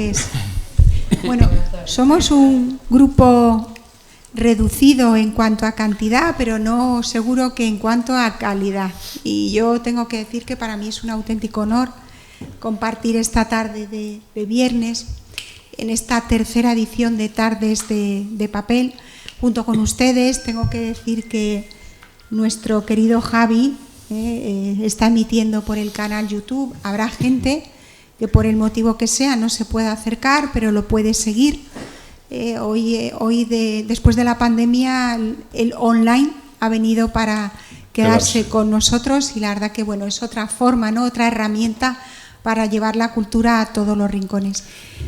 tardes. Bueno, somos un grupo reducido en cuanto a cantidad, pero no seguro que en cuanto a calidad. Y yo tengo que decir que para mí es un auténtico honor compartir esta tarde de viernes en esta tercera edición de Tardes de Papel junto con ustedes. Tengo que decir que nuestro querido Javi está emitiendo por el canal YouTube. Habrá gente que por el motivo que sea no se pueda acercar, pero lo puede seguir. Después de la pandemia, el online ha venido para quedarse con nosotros y la verdad que bueno, es otra forma, ¿no? Otra herramienta para llevar la cultura a todos los rincones.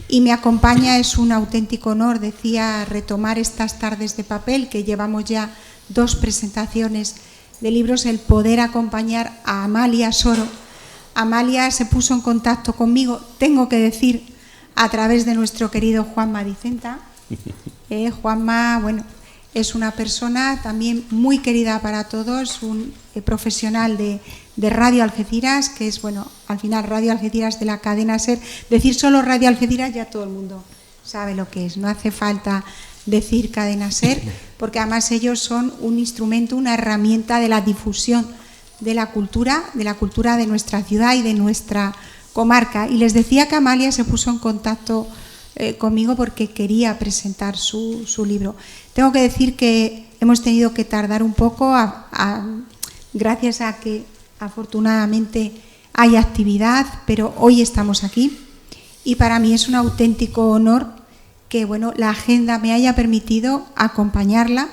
Y me acompaña, es un auténtico honor, decía, retomar estas tardes de papel, que llevamos ya 2 presentaciones de libros, el poder acompañar a Amalia Soro. Amalia se puso en contacto conmigo, tengo que decir, a través de nuestro querido Juanma Dicenta. Juanma, bueno, es una persona también muy querida para todos, un profesional de Radio Algeciras, que es, bueno, al final Radio Algeciras de la cadena SER. Decir solo Radio Algeciras ya todo el mundo sabe lo que es, no hace falta decir cadena SER, porque además ellos son un instrumento, una herramienta de la difusión de la cultura de nuestra ciudad y de nuestra comarca. Y les decía que Amalia se puso en contacto conmigo porque quería presentar su libro. Tengo que decir que hemos tenido que tardar un poco, gracias a que afortunadamente hay actividad, pero hoy estamos aquí y para mí es un auténtico honor que bueno, la agenda me haya permitido acompañarla,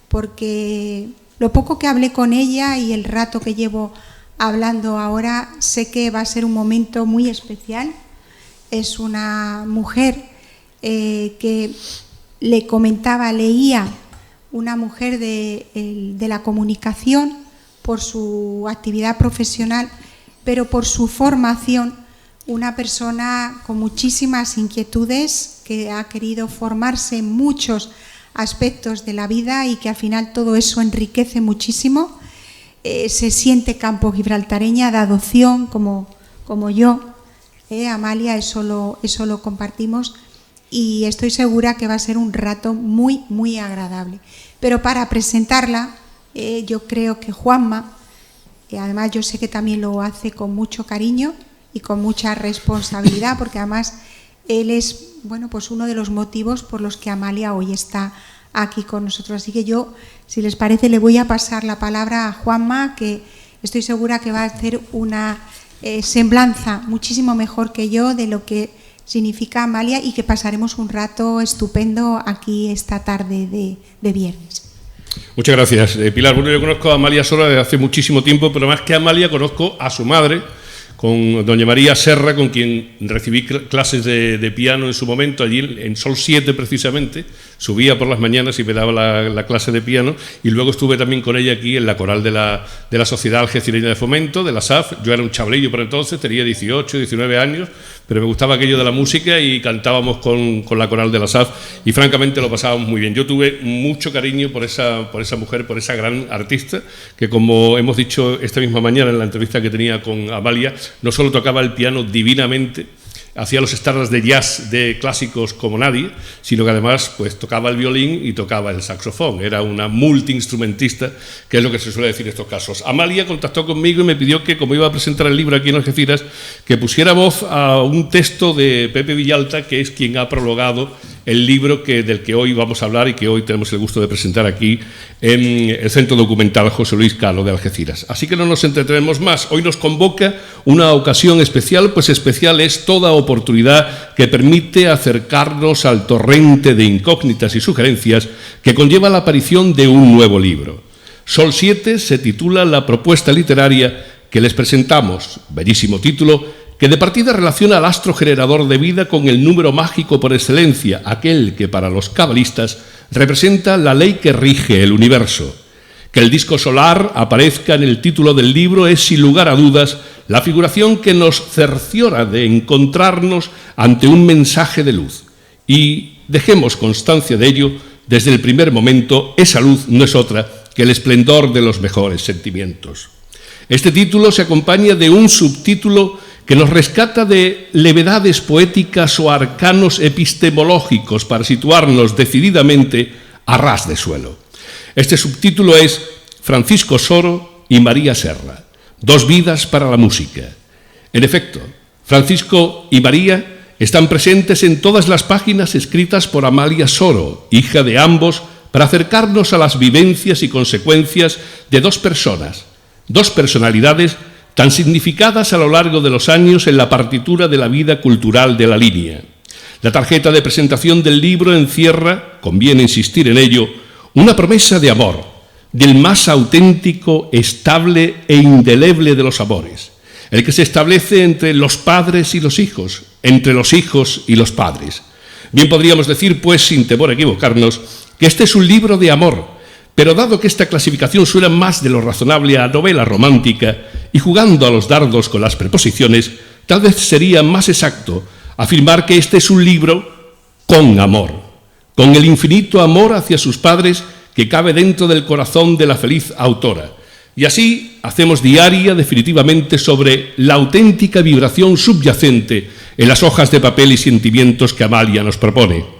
porque lo poco que hablé con ella y el rato que llevo hablando ahora, sé que va a ser un momento muy especial. Es una mujer que le comentaba, leía, una mujer de la comunicación por su actividad profesional, pero por su formación, una persona con muchísimas inquietudes, que ha querido formarse en muchos aspectos de la vida y que al final todo eso enriquece muchísimo. Se siente campo gibraltareña de adopción como yo. Amalia, eso lo compartimos y estoy segura que va a ser un rato muy, muy agradable. Pero para presentarla, yo creo que Juanma, además yo sé que también lo hace con mucho cariño y con mucha responsabilidad, porque además él es, bueno, pues uno de los motivos por los que Amalia hoy está aquí con nosotros. Así que yo, si les parece, le voy a pasar la palabra a Juanma, que estoy segura que va a hacer una semblanza muchísimo mejor que yo de lo que significa Amalia y que pasaremos un rato estupendo aquí esta tarde de viernes. Muchas gracias, Pilar. Bueno, yo conozco a Amalia Soro desde hace muchísimo tiempo, pero más que a Amalia conozco a su madre, con doña María Serra, con quien recibí clases de piano en su momento, allí en Sol 7 precisamente. Subía por las mañanas y me daba la clase de piano, y luego estuve también con ella aquí en la coral de la Sociedad Algecireña de Fomento, de la SAF. Yo era un chavalillo por entonces, tenía 18, 19 años, pero me gustaba aquello de la música y cantábamos con la coral de la SAF y francamente lo pasábamos muy bien. Yo tuve mucho cariño por esa mujer, por esa gran artista, que como hemos dicho esta misma mañana en la entrevista que tenía con Amalia, no solo tocaba el piano divinamente, hacía los estándares de jazz de clásicos como nadie, sino que además pues tocaba el violín y tocaba el saxofón. Era una multiinstrumentista, que es lo que se suele decir en estos casos. Amalia contactó conmigo y me pidió que, como iba a presentar el libro aquí en Algeciras, que pusiéramos a un texto de Pepe Villalta, que es quien ha prologado el libro del que hoy vamos a hablar y que hoy tenemos el gusto de presentar aquí en el Centro Documental José Luis Calo de Algeciras. Así que no nos entretenemos más. Hoy nos convoca una ocasión especial, pues especial es toda oportunidad que permite acercarnos al torrente de incógnitas y sugerencias que conlleva la aparición de un nuevo libro. Sol 7 se titula la propuesta literaria que les presentamos, bellísimo título, que de partida relaciona al astro generador de vida con el número mágico por excelencia, aquel que para los cabalistas representa la ley que rige el universo. Que el disco solar aparezca en el título del libro es, sin lugar a dudas, la figuración que nos cerciora de encontrarnos ante un mensaje de luz. Y dejemos constancia de ello desde el primer momento, esa luz no es otra que el esplendor de los mejores sentimientos. Este título se acompaña de un subtítulo que nos rescata de levedades poéticas o arcanos epistemológicos para situarnos decididamente a ras de suelo. Este subtítulo es Francisco Soro y María Serra, dos vidas para la música. En efecto, Francisco y María están presentes en todas las páginas escritas por Amalia Soro, hija de ambos, para acercarnos a las vivencias y consecuencias de dos personas, dos personalidades tan significadas a lo largo de los años en la partitura de la vida cultural de la línea. La tarjeta de presentación del libro encierra, conviene insistir en ello, una promesa de amor, del más auténtico, estable e indeleble de los amores, el que se establece entre los padres y los hijos, entre los hijos y los padres. Bien podríamos decir, pues, sin temor a equivocarnos, que este es un libro de amor, pero dado que esta clasificación suena más de lo razonable a novela romántica y jugando a los dardos con las preposiciones, tal vez sería más exacto afirmar que este es un libro con amor, con el infinito amor hacia sus padres que cabe dentro del corazón de la feliz autora. Y así hacemos diaria definitivamente sobre la auténtica vibración subyacente en las hojas de papel y sentimientos que Amalia nos propone.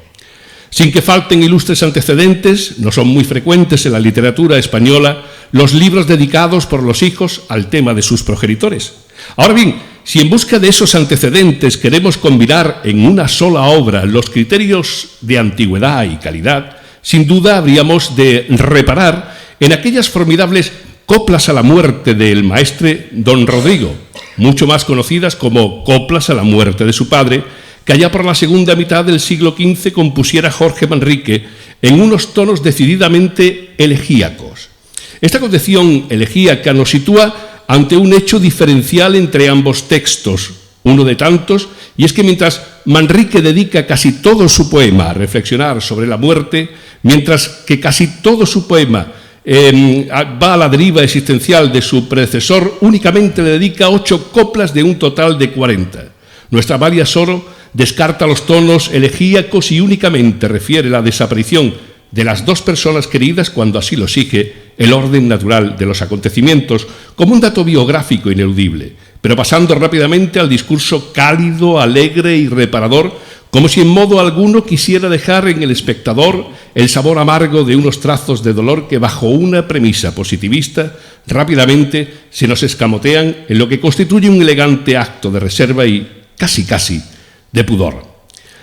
Sin que falten ilustres antecedentes, no son muy frecuentes en la literatura española los libros dedicados por los hijos al tema de sus progenitores. Ahora bien, si en busca de esos antecedentes queremos combinar en una sola obra los criterios de antigüedad y calidad, sin duda habríamos de reparar en aquellas formidables coplas a la muerte del maestre don Rodrigo, mucho más conocidas como coplas a la muerte de su padre, que allá por la segunda mitad del siglo XV compusiera Jorge Manrique en unos tonos decididamente elegíacos. Esta concepción elegíaca nos sitúa ante un hecho diferencial entre ambos textos, uno de tantos, y es que mientras Manrique dedica casi todo su poema a reflexionar sobre la muerte, mientras que casi todo su poema va a la deriva existencial de su predecesor, únicamente le dedica 8 coplas de un total de 40. Nuestra Amalia Soro descarta los tonos elegíacos y únicamente refiere la desaparición de las dos personas queridas cuando así lo exige el orden natural de los acontecimientos, como un dato biográfico ineludible, pero pasando rápidamente al discurso cálido, alegre y reparador, como si en modo alguno quisiera dejar en el espectador el sabor amargo de unos trazos de dolor que bajo una premisa positivista rápidamente se nos escamotean en lo que constituye un elegante acto de reserva y casi de pudor,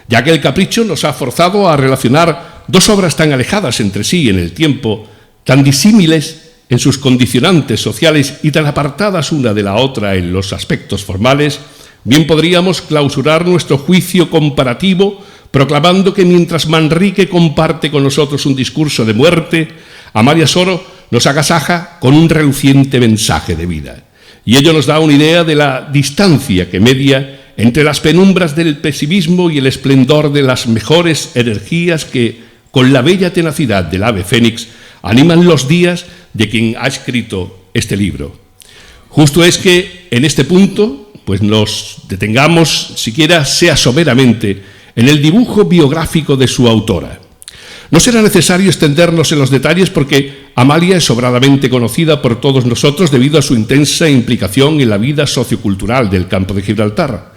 ya que el capricho nos ha forzado a relacionar dos obras tan alejadas entre sí en el tiempo, tan disímiles en sus condicionantes sociales y tan apartadas una de la otra en los aspectos formales. Bien podríamos clausurar nuestro juicio comparativo proclamando que mientras Manrique comparte con nosotros un discurso de muerte, Amalia Soro nos agasaja con un reluciente mensaje de vida. Y ello nos da una idea de la distancia que media entre las penumbras del pesimismo y el esplendor de las mejores energías que, con la bella tenacidad del ave fénix, animan los días de quien ha escrito este libro. Justo es que en este punto pues nos detengamos, siquiera sea someramente, en el dibujo biográfico de su autora. No será necesario extendernos en los detalles porque Amalia es sobradamente conocida por todos nosotros debido a su intensa implicación en la vida sociocultural del Campo de Gibraltar.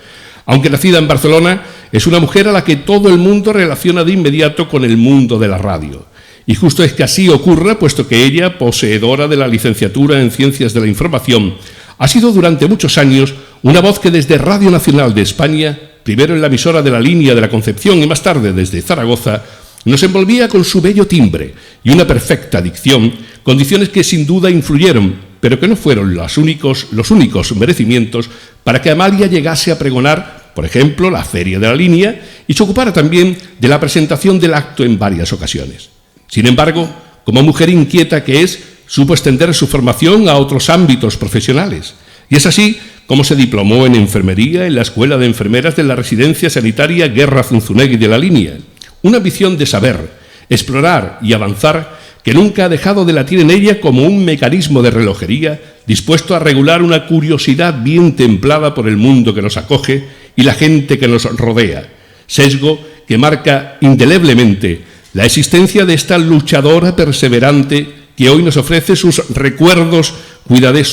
Aunque nacida en Barcelona, es una mujer a la que todo el mundo relaciona de inmediato con el mundo de la radio. Y justo es que así ocurra, puesto que ella, poseedora de la licenciatura en Ciencias de la Información, ha sido durante muchos años una voz que desde Radio Nacional de España, primero en la emisora de la línea de la Concepción y más tarde desde Zaragoza, nos envolvía con su bello timbre y una perfecta dicción, condiciones que sin duda influyeron, pero que no fueron los únicos merecimientos para que Amalia llegase a pregonar, por ejemplo, la Feria de la Línea y se ocupara también de la presentación del acto en varias ocasiones. Sin embargo, como mujer inquieta que es, supo extender su formación a otros ámbitos profesionales. Y es así como se diplomó en enfermería en la Escuela de Enfermeras de la Residencia Sanitaria Guerra Zunzunegui de la Línea. Una ambición de saber, explorar y avanzar que nunca ha dejado de latir en ella como un mecanismo de relojería dispuesto a regular una curiosidad bien templada por el mundo que nos acoge y la gente que nos rodea, sesgo que marca indeleblemente la existencia de esta luchadora perseverante que hoy nos ofrece sus recuerdos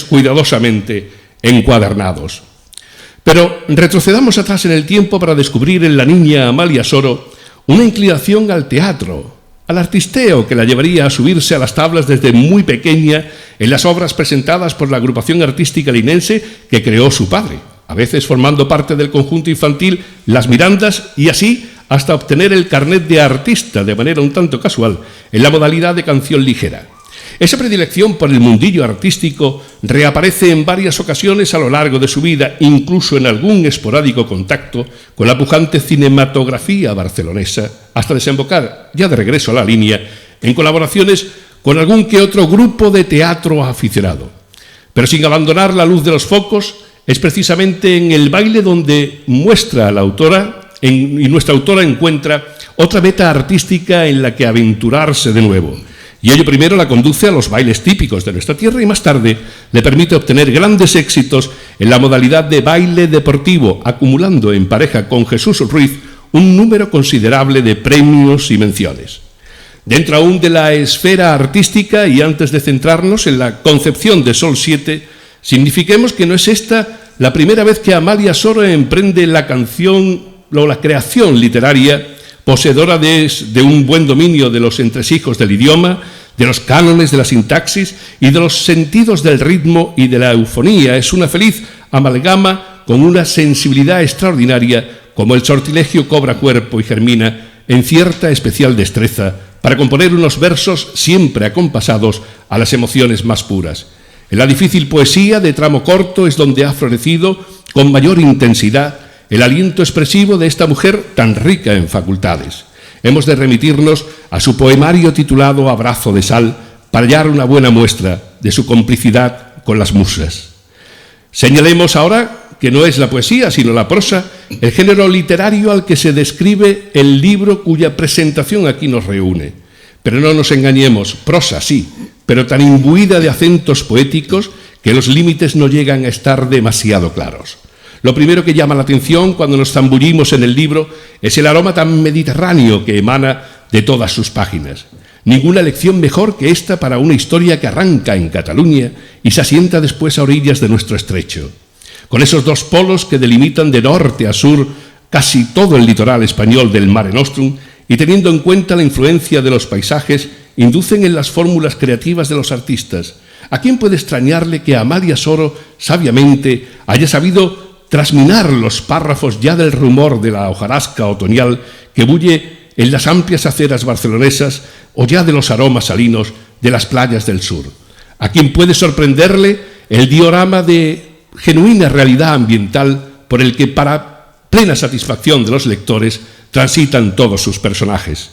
cuidadosamente encuadernados. Pero retrocedamos atrás en el tiempo para descubrir en la niña Amalia Soro una inclinación al teatro, al artisteo que la llevaría a subirse a las tablas desde muy pequeña en las obras presentadas por la agrupación artística linense que creó su padre, a veces formando parte del conjunto infantil Las Mirandas y así hasta obtener el carnet de artista de manera un tanto casual en la modalidad de canción ligera. Esa predilección por el mundillo artístico reaparece en varias ocasiones a lo largo de su vida, incluso en algún esporádico contacto con la pujante cinematografía barcelonesa, hasta desembocar, ya de regreso a la línea, en colaboraciones con algún que otro grupo de teatro aficionado. Pero sin abandonar la luz de los focos, es precisamente en el baile donde muestra a la autora y nuestra autora encuentra otra meta artística en la que aventurarse de nuevo. Y ello primero la conduce a los bailes típicos de nuestra tierra y más tarde le permite obtener grandes éxitos en la modalidad de baile deportivo, acumulando en pareja con Jesús Ruiz un número considerable de premios y menciones. Dentro aún de la esfera artística y antes de centrarnos en la concepción de Sol 7, signifiquemos que no es esta la primera vez que Amalia Soro emprende la canción o la creación literaria, poseedora de un buen dominio de los entresijos del idioma, de los cánones de la sintaxis y de los sentidos del ritmo y de la eufonía. Es una feliz amalgama con una sensibilidad extraordinaria, como el sortilegio cobra cuerpo y germina en cierta especial destreza para componer unos versos siempre acompasados a las emociones más puras. En la difícil poesía de tramo corto es donde ha florecido con mayor intensidad el aliento expresivo de esta mujer tan rica en facultades. Hemos de remitirnos a su poemario titulado Abrazo de Sal para hallar una buena muestra de su complicidad con las musas. Señalemos ahora que no es la poesía, sino la prosa, el género literario al que se describe el libro cuya presentación aquí nos reúne. Pero no nos engañemos, prosa sí, pero tan imbuida de acentos poéticos que los límites no llegan a estar demasiado claros. Lo primero que llama la atención cuando nos zambullimos en el libro es el aroma tan mediterráneo que emana de todas sus páginas. Ninguna lección mejor que esta para una historia que arranca en Cataluña y se asienta después a orillas de nuestro estrecho. Con esos dos polos que delimitan de norte a sur casi todo el litoral español del Mare Nostrum y teniendo en cuenta la influencia de los paisajes, inducen en las fórmulas creativas de los artistas. ¿A quién puede extrañarle que Amalia Soro sabiamente haya sabido trasminar los párrafos ya del rumor de la hojarasca otoñal que bulle en las amplias aceras barcelonesas o ya de los aromas salinos de las playas del sur? ¿A quién puede sorprenderle el diorama de genuina realidad ambiental por el que, para plena satisfacción de los lectores, transitan todos sus personajes?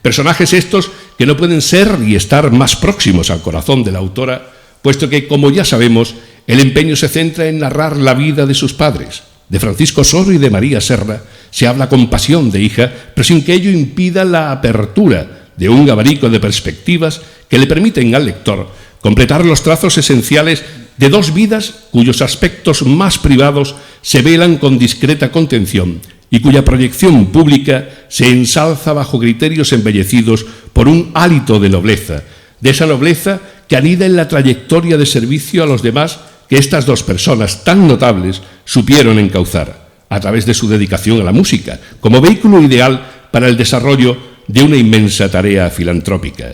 Personajes estos que no pueden ser y estar más próximos al corazón de la autora, puesto que, como ya sabemos, el empeño se centra en narrar la vida de sus padres. De Francisco Soro y de María Serra se habla con pasión de hija, pero sin que ello impida la apertura de un abanico de perspectivas que le permiten al lector completar los trazos esenciales de dos vidas cuyos aspectos más privados se velan con discreta contención y cuya proyección pública se ensalza bajo criterios embellecidos por un hálito de nobleza, de esa nobleza que anida en la trayectoria de servicio a los demás que estas dos personas tan notables supieron encauzar, a través de su dedicación a la música, como vehículo ideal para el desarrollo de una inmensa tarea filantrópica.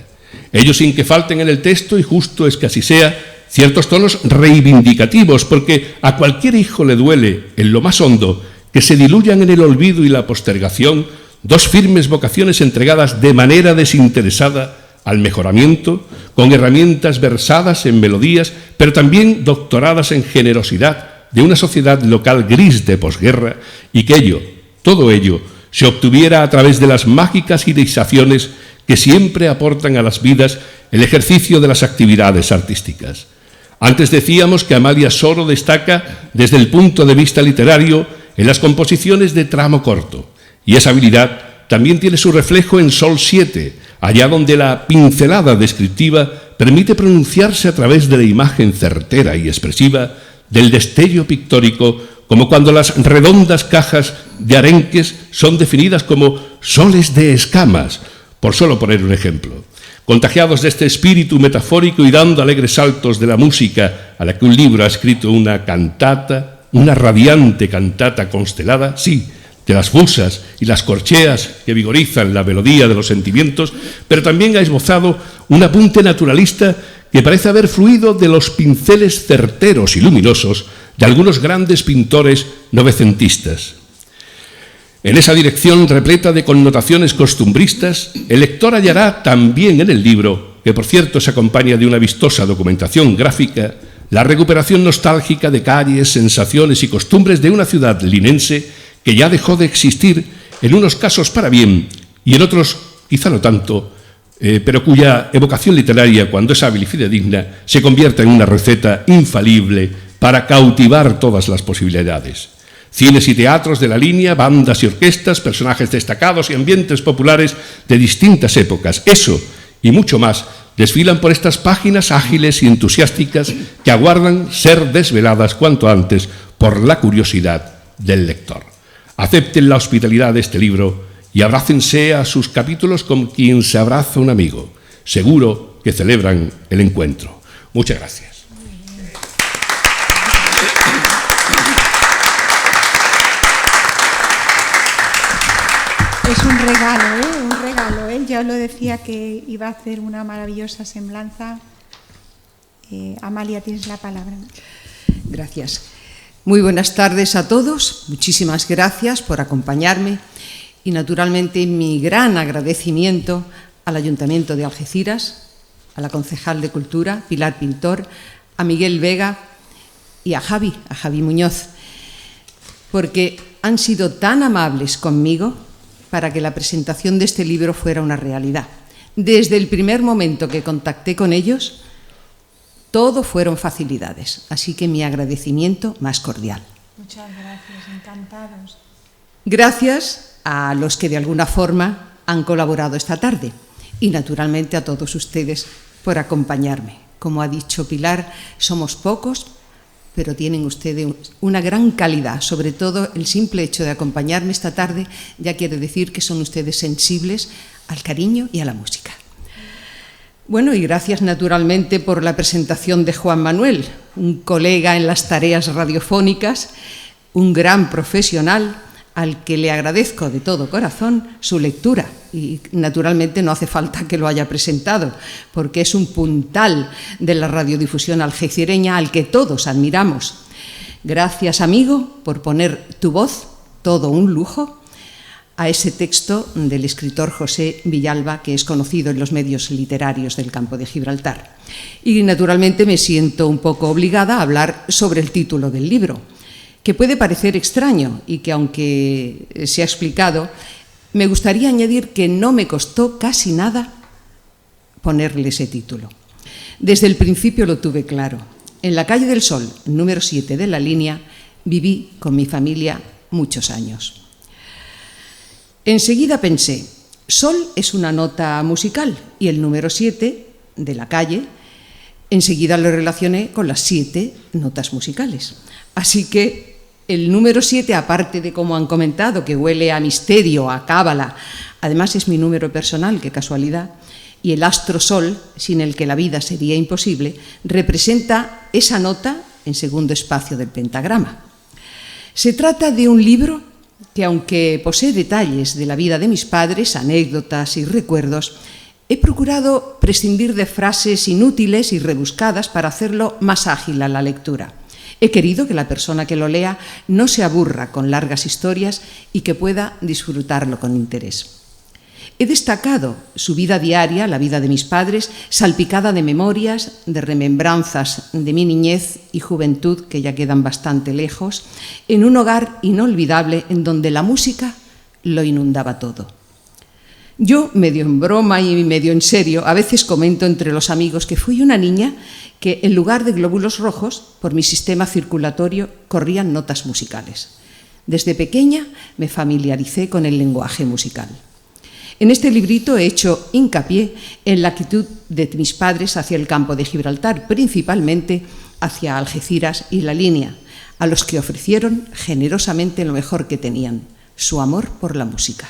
Ello sin que falten en el texto, y justo es que así sea, ciertos tonos reivindicativos, porque a cualquier hijo le duele, en lo más hondo, que se diluyan en el olvido y la postergación dos firmes vocaciones entregadas de manera desinteresada al mejoramiento, con herramientas versadas en melodías, pero también doctoradas en generosidad de una sociedad local gris de posguerra, y que todo ello, se obtuviera a través de las mágicas idealizaciones que siempre aportan a las vidas el ejercicio de las actividades artísticas. Antes decíamos que Amalia Soro destaca desde el punto de vista literario en las composiciones de tramo corto, y esa habilidad también tiene su reflejo en Sol 7, allá donde la pincelada descriptiva permite pronunciarse a través de la imagen certera y expresiva del destello pictórico, como cuando las redondas cajas de arenques son definidas como soles de escamas, por solo poner un ejemplo. Contagiados de este espíritu metafórico y dando alegres saltos de la música a la que un libro ha escrito una cantata, una radiante cantata constelada, sí, de las musas y las corcheas que vigorizan la melodía de los sentimientos, pero también ha esbozado un apunte naturalista que parece haber fluido de los pinceles certeros y luminosos de algunos grandes pintores novecentistas. En esa dirección repleta de connotaciones costumbristas, el lector hallará también en el libro, que por cierto se acompaña de una vistosa documentación gráfica, la recuperación nostálgica de calles, sensaciones y costumbres de una ciudad linense que ya dejó de existir, en unos casos para bien y en otros quizá no tanto, pero cuya evocación literaria, cuando es hábil y fidedigna, se convierte en una receta infalible para cautivar todas las posibilidades. Cines y teatros de la línea, bandas y orquestas, personajes destacados y ambientes populares de distintas épocas. Eso y mucho más desfilan por estas páginas ágiles y entusiásticas que aguardan ser desveladas cuanto antes por la curiosidad del lector. Acepten la hospitalidad de este libro y abrácense a sus capítulos como quien se abraza a un amigo. Seguro que celebran el encuentro. Muchas gracias. Es un regalo, un regalo. Él ya lo decía que iba a hacer una maravillosa semblanza. Amalia, tienes la palabra. Gracias. Muy buenas tardes a todos. Muchísimas gracias por acompañarme y, naturalmente, mi gran agradecimiento al Ayuntamiento de Algeciras, a la concejal de Cultura, Pilar Pintor, a Miguel Vega y a Javi Muñoz, porque han sido tan amables conmigo para que la presentación de este libro fuera una realidad. Desde el primer momento que contacté con ellos, todo fueron facilidades, así que mi agradecimiento más cordial. Muchas gracias, encantados. Gracias a los que de alguna forma han colaborado esta tarde y naturalmente a todos ustedes por acompañarme. Como ha dicho Pilar, somos pocos, pero tienen ustedes una gran calidad. Sobre todo el simple hecho de acompañarme esta tarde ya quiere decir que son ustedes sensibles al cariño y a la música. Bueno, y gracias naturalmente por la presentación de Juan Manuel, un colega en las tareas radiofónicas, un gran profesional al que le agradezco de todo corazón su lectura. Y naturalmente no hace falta que lo haya presentado, porque es un puntal de la radiodifusión algecireña al que todos admiramos. Gracias, amigo, por poner tu voz, todo un lujo, a ese texto del escritor José Villalba, que es conocido en los medios literarios del Campo de Gibraltar. Y naturalmente me siento un poco obligada a hablar sobre el título del libro, que puede parecer extraño y que, aunque se ha explicado, me gustaría añadir que no me costó casi nada ponerle ese título. Desde el principio lo tuve claro. En la calle del Sol, número 7 de la línea, viví con mi familia muchos años. Enseguida pensé, Sol es una nota musical y el número 7 de la calle, enseguida lo relacioné con las 7 notas musicales. Así que el número 7, aparte de, como han comentado, que huele a misterio, a cábala, además es mi número personal, qué casualidad, y el astro Sol, sin el que la vida sería imposible, representa esa nota en segundo espacio del pentagrama. Se trata de un libro que, aunque posee detalles de la vida de mis padres, anécdotas y recuerdos, he procurado prescindir de frases inútiles y rebuscadas para hacerlo más ágil a la lectura. He querido que la persona que lo lea no se aburra con largas historias y que pueda disfrutarlo con interés. He destacado su vida diaria, la vida de mis padres, salpicada de memorias, de remembranzas de mi niñez y juventud, que ya quedan bastante lejos, en un hogar inolvidable en donde la música lo inundaba todo. Yo, medio en broma y medio en serio, a veces comento entre los amigos que fui una niña que, en lugar de glóbulos rojos, por mi sistema circulatorio corrían notas musicales. Desde pequeña me familiaricé con el lenguaje musical. En este librito he hecho hincapié en la actitud de mis padres hacia el Campo de Gibraltar, principalmente hacia Algeciras y La Línea, a los que ofrecieron generosamente lo mejor que tenían, su amor por la música.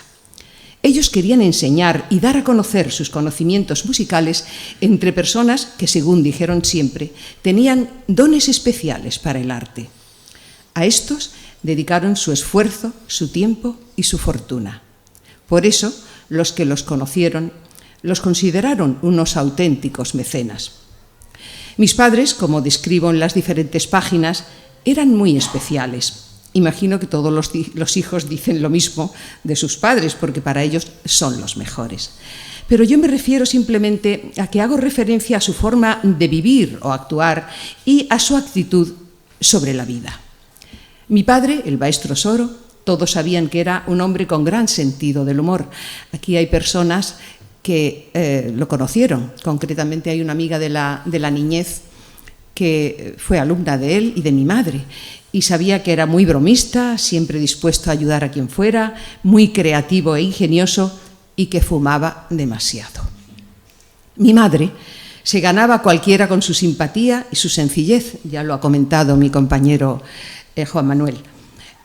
Ellos querían enseñar y dar a conocer sus conocimientos musicales entre personas que, según dijeron siempre, tenían dones especiales para el arte. A estos dedicaron su esfuerzo, su tiempo y su fortuna. Por eso, los que los conocieron los consideraron unos auténticos mecenas. Mis padres, como describo en las diferentes páginas, eran muy especiales. Imagino que todos los hijos dicen lo mismo de sus padres, porque para ellos son los mejores. Pero yo me refiero simplemente a que hago referencia a su forma de vivir o actuar y a su actitud sobre la vida. Mi padre, el maestro Soro, todos sabían que era un hombre con gran sentido del humor. Aquí hay personas que lo conocieron. Concretamente hay una amiga de la niñez que fue alumna de él y de mi madre, y sabía que era muy bromista, siempre dispuesto a ayudar a quien fuera, muy creativo e ingenioso, y que fumaba demasiado. Mi madre se ganaba a cualquiera con su simpatía y su sencillez, ya lo ha comentado mi compañero Juan Manuel.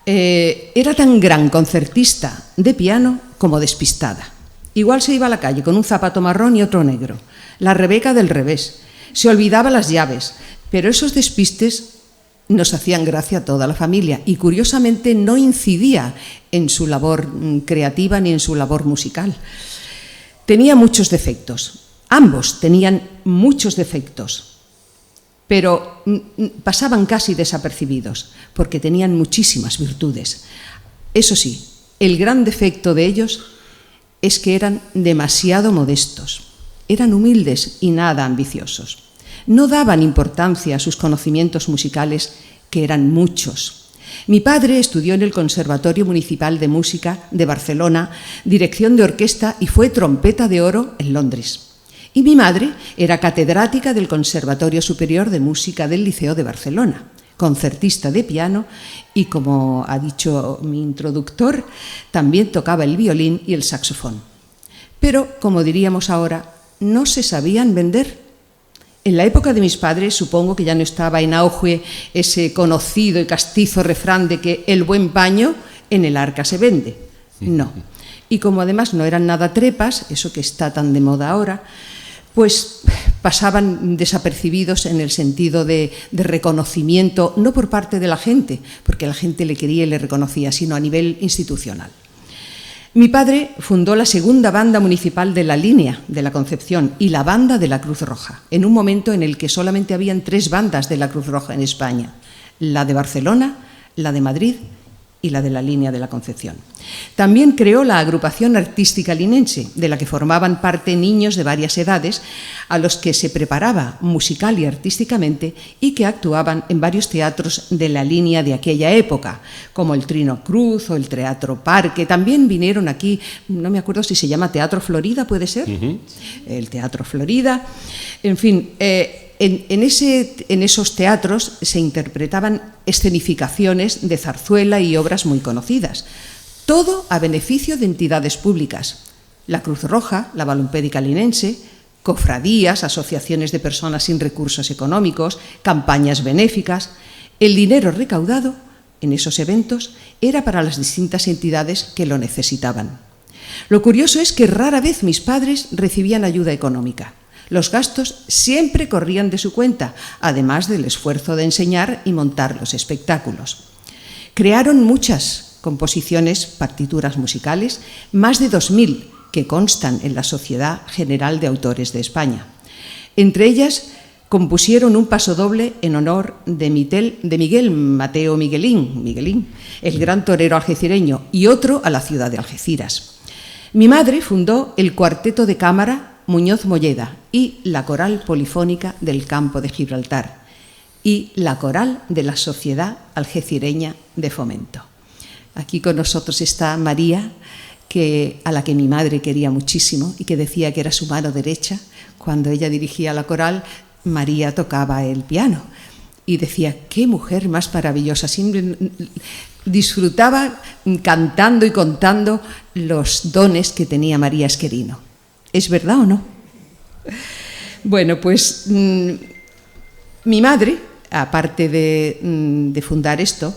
Era tan gran concertista de piano como despistada. Igual se iba a la calle con un zapato marrón y otro negro, la Rebeca del revés, se olvidaba las llaves, pero esos despistes nos hacían gracia a toda la familia y curiosamente no incidía en su labor creativa ni en su labor musical. Tenía muchos defectos, ambos tenían muchos defectos, pero pasaban casi desapercibidos porque tenían muchísimas virtudes. Eso sí, el gran defecto de ellos es que eran demasiado modestos, eran humildes y nada ambiciosos. No daban importancia a sus conocimientos musicales, que eran muchos. Mi padre estudió en el Conservatorio Municipal de Música de Barcelona, dirección de orquesta y fue trompeta de oro en Londres. Y mi madre era catedrática del Conservatorio Superior de Música del Liceo de Barcelona, concertista de piano y, como ha dicho mi introductor, también tocaba el violín y el saxofón. Pero, como diríamos ahora, no se sabían vender. En la época de mis padres supongo que ya no estaba en auge ese conocido y castizo refrán de que el buen paño en el arca se vende. No. Y como además no eran nada trepas, eso que está tan de moda ahora, pues pasaban desapercibidos en el sentido de reconocimiento, no por parte de la gente, porque la gente le quería y le reconocía, sino a nivel institucional. Mi padre fundó la segunda banda municipal de la Línea de la Concepción y la banda de la Cruz Roja, en un momento en el que solamente habían 3 bandas de la Cruz Roja en España, la de Barcelona, la de Madrid y la de la Línea de la Concepción. También creó la Agrupación Artística Linense, de la que formaban parte niños de varias edades, a los que se preparaba musical y artísticamente y que actuaban en varios teatros de la Línea de aquella época, como el Trino Cruz o el Teatro Parque. También vinieron aquí, no me acuerdo si se llama Teatro Florida, ¿puede ser? El Teatro Florida. En fin, en esos teatros se interpretaban escenificaciones de zarzuela y obras muy conocidas. Todo a beneficio de entidades públicas. La Cruz Roja, la Balompédica Linense, cofradías, asociaciones de personas sin recursos económicos, campañas benéficas. El dinero recaudado en esos eventos era para las distintas entidades que lo necesitaban. Lo curioso es que rara vez mis padres recibían ayuda económica. Los gastos siempre corrían de su cuenta, además del esfuerzo de enseñar y montar los espectáculos. Crearon muchas composiciones, partituras musicales, más de 2000 que constan en la Sociedad General de Autores de España. Entre ellas, compusieron un pasodoble en honor de Miguel Mateo Miguelín, el gran torero algecireño, y otro a la ciudad de Algeciras. Mi madre fundó el Cuarteto de Cámara Muñoz Molleda y la Coral Polifónica del Campo de Gibraltar y la Coral de la Sociedad Algecireña de Fomento. Aquí con nosotros está María, a la que mi madre quería muchísimo y que decía que era su mano derecha. Cuando ella dirigía la coral, María tocaba el piano y decía, qué mujer más maravillosa. Siempre disfrutaba cantando y contando los dones que tenía María Esquerino. ¿Es verdad o no? Bueno, pues mi madre, aparte de fundar esto,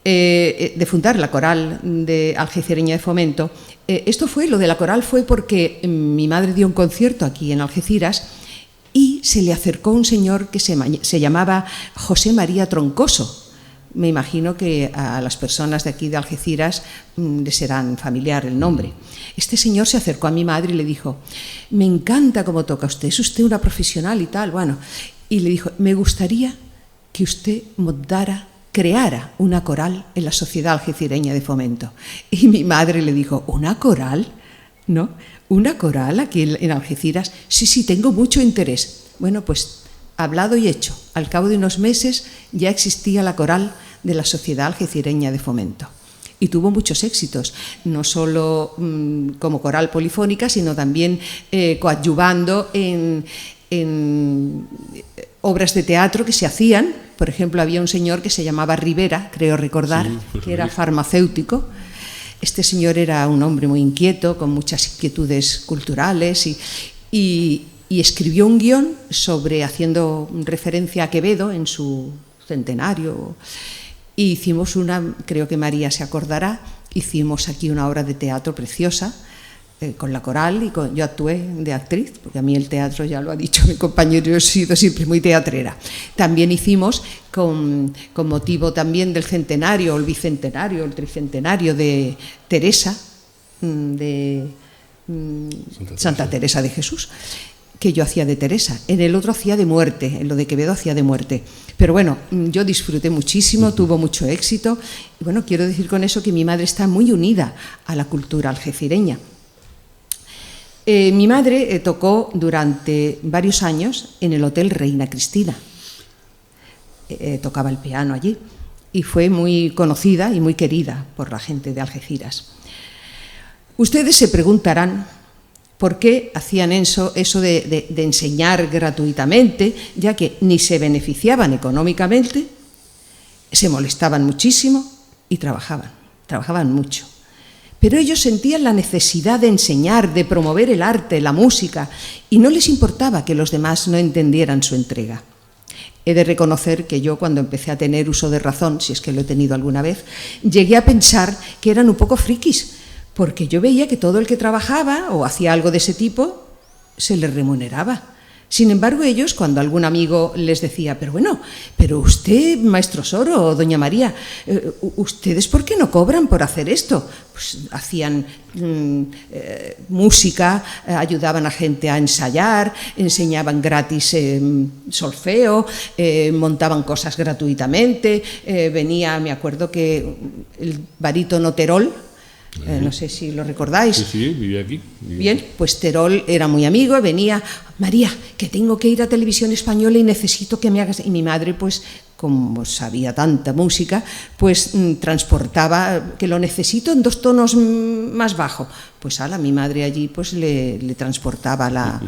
de fundar la Coral de Algecireña de Fomento, lo de la coral fue porque mi madre dio un concierto aquí en Algeciras y se le acercó un señor que se llamaba José María Troncoso, me imagino que a las personas de aquí de Algeciras les serán familiar el nombre. Este señor se acercó a mi madre y le dijo: me encanta cómo toca usted, es usted una profesional y tal. Bueno, y le dijo: me gustaría que usted creara una coral en la Sociedad Algecireña de Fomento. Y mi madre le dijo: ¿una coral? ¿No? ¿Una coral aquí en Algeciras? Sí, tengo mucho interés. Bueno, pues hablado y hecho. Al cabo de unos meses ya existía la coral de la Sociedad Algecireña de Fomento. Y tuvo muchos éxitos, no solo como coral polifónica, sino también coadyuvando en obras de teatro que se hacían. Por ejemplo, había un señor que se llamaba Rivera, creo recordar, que era farmacéutico. Este señor era un hombre muy inquieto, con muchas inquietudes culturales y escribió un guión haciendo referencia a Quevedo en su centenario. Y hicimos creo que María se acordará, hicimos aquí una obra de teatro preciosa, con la coral, y yo actué de actriz, porque a mí el teatro, ya lo ha dicho mi compañero, yo he sido siempre muy teatrera. También hicimos, con motivo también del centenario, el bicentenario, el tricentenario de Teresa, de Santa Teresa de Jesús, que yo hacía de Teresa. En el otro hacía de muerte, en lo de Quevedo hacía de muerte. Pero bueno, yo disfruté muchísimo, tuvo mucho éxito. Y bueno, quiero decir con eso que mi madre está muy unida a la cultura algecireña. Mi madre tocó durante varios años en el Hotel Reina Cristina. Tocaba el piano allí y fue muy conocida y muy querida por la gente de Algeciras. Ustedes se preguntarán por qué hacían eso de enseñar gratuitamente, ya que ni se beneficiaban económicamente, se molestaban muchísimo y trabajaban mucho. Pero ellos sentían la necesidad de enseñar, de promover el arte, la música, y no les importaba que los demás no entendieran su entrega. He de reconocer que yo, cuando empecé a tener uso de razón, si es que lo he tenido alguna vez, llegué a pensar que eran un poco frikis, porque yo veía que todo el que trabajaba o hacía algo de ese tipo se les remuneraba. Sin embargo, ellos, cuando algún amigo les decía: pero usted, maestro Soro o doña María, ¿ustedes por qué no cobran por hacer esto? Pues hacían música, ayudaban a gente a ensayar, enseñaban gratis solfeo, montaban cosas gratuitamente. Me acuerdo que el barítono Terol, no sé si lo recordáis. Sí, vivía aquí. Bien, pues Terol era muy amigo, venía: María, que tengo que ir a Televisión Española y necesito que me hagas... Y mi madre, pues, como sabía tanta música, pues transportaba, que lo necesito en 2 tonos más bajo. Pues mi madre allí pues le transportaba la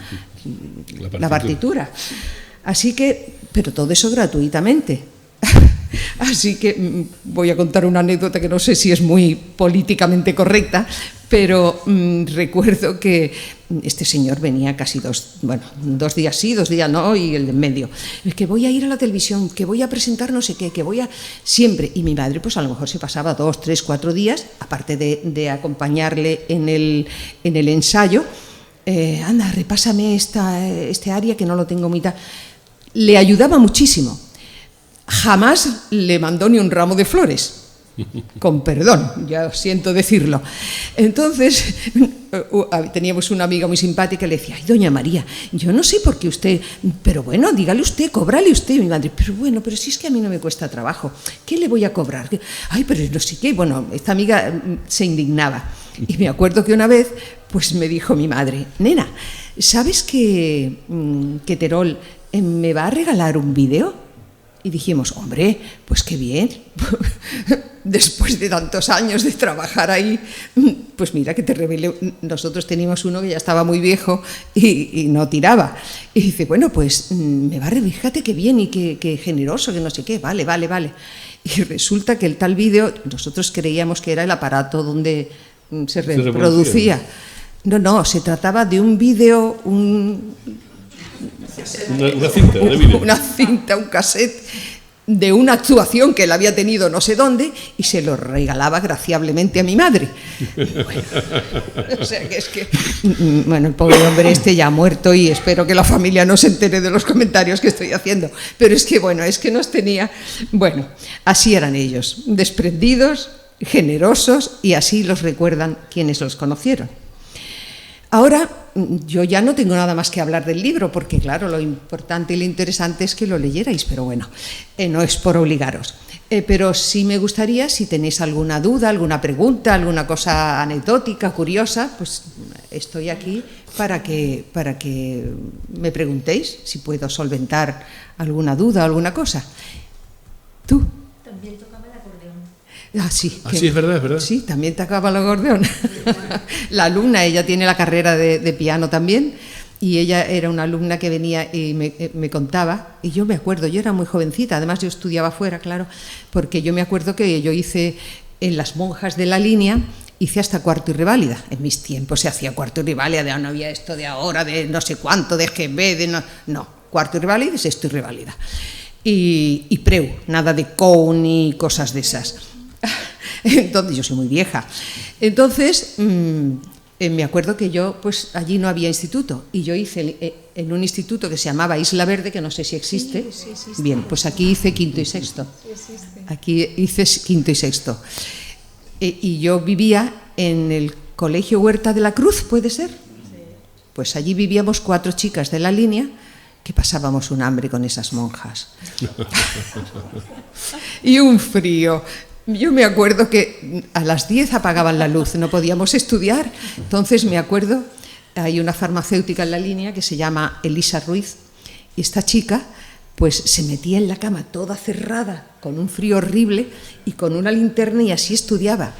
partitura. Así que, pero todo eso gratuitamente. Así que voy a contar una anécdota que no sé si es muy políticamente correcta, pero recuerdo que este señor venía casi 2 días sí, 2 días no, y el de en medio. Que voy a ir a la televisión, que voy a presentar no sé qué, que voy a... Siempre. Y mi madre pues a lo mejor se pasaba 2, 3, 4 días, aparte de acompañarle en el ensayo. Anda, repásame este área que no lo tengo muy tal. Le ayudaba muchísimo. Jamás le mandó ni un ramo de flores, con perdón, ya siento decirlo. Entonces teníamos una amiga muy simpática y le decía: ay, doña María, yo no sé por qué usted, pero bueno, dígale usted, cóbrale usted. Y mi madre: pero si es que a mí no me cuesta trabajo, ¿qué le voy a cobrar? Ay, pero no sé qué. Bueno, esta amiga se indignaba. Y me acuerdo que una vez pues me dijo mi madre: nena, ¿sabes que Terol me va a regalar un vídeo? Y dijimos: hombre, pues qué bien. Después de tantos años de trabajar ahí, pues mira que te revelé. Nosotros teníamos uno que ya estaba muy viejo y no tiraba. Y dice: bueno, pues me va a revelar, fíjate qué bien y qué generoso, que no sé qué, vale. Y resulta que el tal vídeo, nosotros creíamos que era el aparato donde se reproducía. No, se trataba de un vídeo, una cinta, un cassette, de una actuación que él había tenido no sé dónde y se lo regalaba graciablemente a mi madre. Bueno, o sea que es que, bueno, el pobre hombre este ya ha muerto y espero que la familia no se entere de los comentarios que estoy haciendo, pero es que bueno, es que nos tenía, bueno, así eran ellos, desprendidos, generosos, y así los recuerdan quienes los conocieron. Ahora yo ya no tengo nada más que hablar del libro, porque claro, lo importante y lo interesante es que lo leyerais, pero bueno, no es por obligaros. Pero sí me gustaría, si tenéis alguna duda, alguna pregunta, alguna cosa anecdótica, curiosa, pues estoy aquí para que me preguntéis si puedo solventar alguna duda o alguna cosa. ¿Tú? También tocaba el acordeón. Ah, sí. Sí, es verdad, es verdad. Sí, también tocaba el acordeón. La alumna, ella tiene la carrera de piano también, y ella era una alumna que venía y me contaba, y yo me acuerdo, yo era muy jovencita, además yo estudiaba fuera, claro, porque yo me acuerdo que yo hice en las monjas de la línea, hice hasta cuarto y reválida. En mis tiempos se hacía cuarto y reválida, no había esto de ahora, de no sé cuánto, de GB, de no, cuarto y reválida y sexto y reválida. Y preu, nada de COU ni cosas de esas. Entonces, yo soy muy vieja. Entonces, me acuerdo que yo, pues allí no había instituto, y yo hice en un instituto que se llamaba Isla Verde, que no sé si existe. Sí, existe. Bien, pues aquí hice quinto y sexto. Aquí hice quinto y sexto. Y yo vivía en el Colegio Huerta de la Cruz, ¿puede ser? Pues allí vivíamos 4 chicas de la línea que pasábamos un hambre con esas monjas. Y un frío. Yo me acuerdo que a las 10 apagaban la luz, no podíamos estudiar. Entonces me acuerdo, hay una farmacéutica en la línea que se llama Elisa Ruiz, y esta chica pues se metía en la cama toda cerrada, con un frío horrible, y con una linterna, y así estudiaba.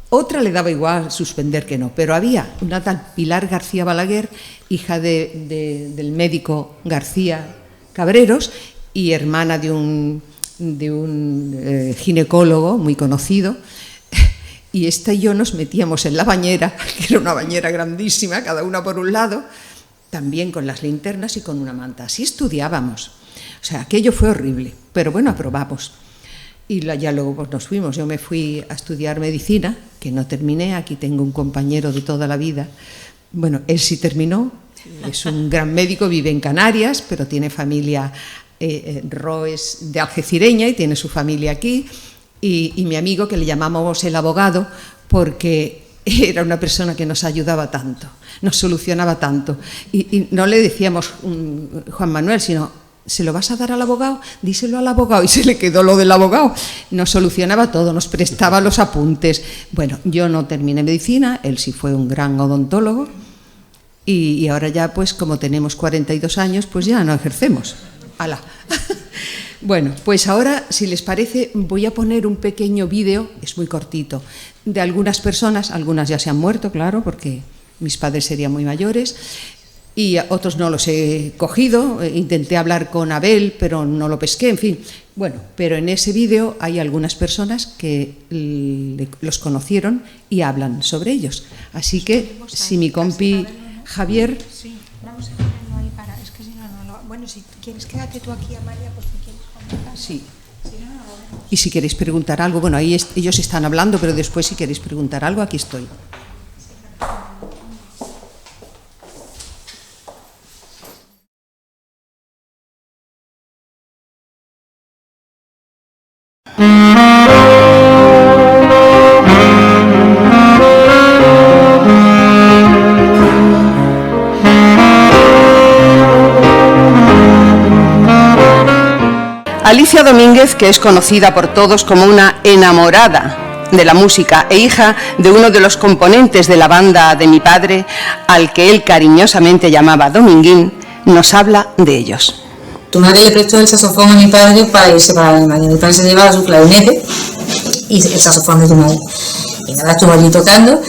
Otra le daba igual suspender que no, pero había una tal Pilar García Balaguer, hija del médico García Cabreros y hermana de un ginecólogo muy conocido, y esta y yo nos metíamos en la bañera, que era una bañera grandísima, cada una por un lado, también con las linternas y con una manta. Así estudiábamos. O sea, aquello fue horrible, pero bueno, aprobamos. Y ya luego pues, nos fuimos. Yo me fui a estudiar medicina, que no terminé. Aquí tengo un compañero de toda la vida. Bueno, él sí terminó, es un gran médico, vive en Canarias, pero tiene familia, Ro es de algecireña y tiene su familia aquí. Y mi amigo, que le llamamos el abogado, porque era una persona que nos ayudaba tanto, nos solucionaba tanto. Y no le decíamos Juan Manuel, sino, ¿se lo vas a dar al abogado? Díselo al abogado. Y se le quedó lo del abogado. Nos solucionaba todo, nos prestaba los apuntes. Bueno, yo no terminé medicina, él sí fue un gran odontólogo, y ahora ya, pues como tenemos 42 años, pues ya no ejercemos. ¡Hala! Bueno, pues ahora, si les parece, voy a poner un pequeño vídeo, es muy cortito, de algunas personas. Algunas ya se han muerto, claro, porque mis padres serían muy mayores, y a otros no los he cogido. Intenté hablar con Abel, pero no lo pesqué, en fin. Bueno, pero en ese vídeo hay algunas personas que los conocieron y hablan sobre ellos. Así que, si mi compi Javier... Sí, vamos a ponerlo ahí para... Es que si no, no... Bueno, si quieres, quédate tú aquí, Amalia, pues si quieres comentar. Sí. Si no, no lo vemos. Y si queréis preguntar algo, bueno, ahí ellos están hablando, pero después si queréis preguntar algo, aquí estoy. Alicia Domínguez, que es conocida por todos como una enamorada de la música e hija de uno de los componentes de la banda de mi padre, al que él cariñosamente llamaba Dominguín, nos habla de ellos. Tu madre le prestó el saxofón a mi padre para irse para Alemania. Mi padre se llevaba su clarinete y el saxofón de tu madre. Y nada, estuvo allí tocando,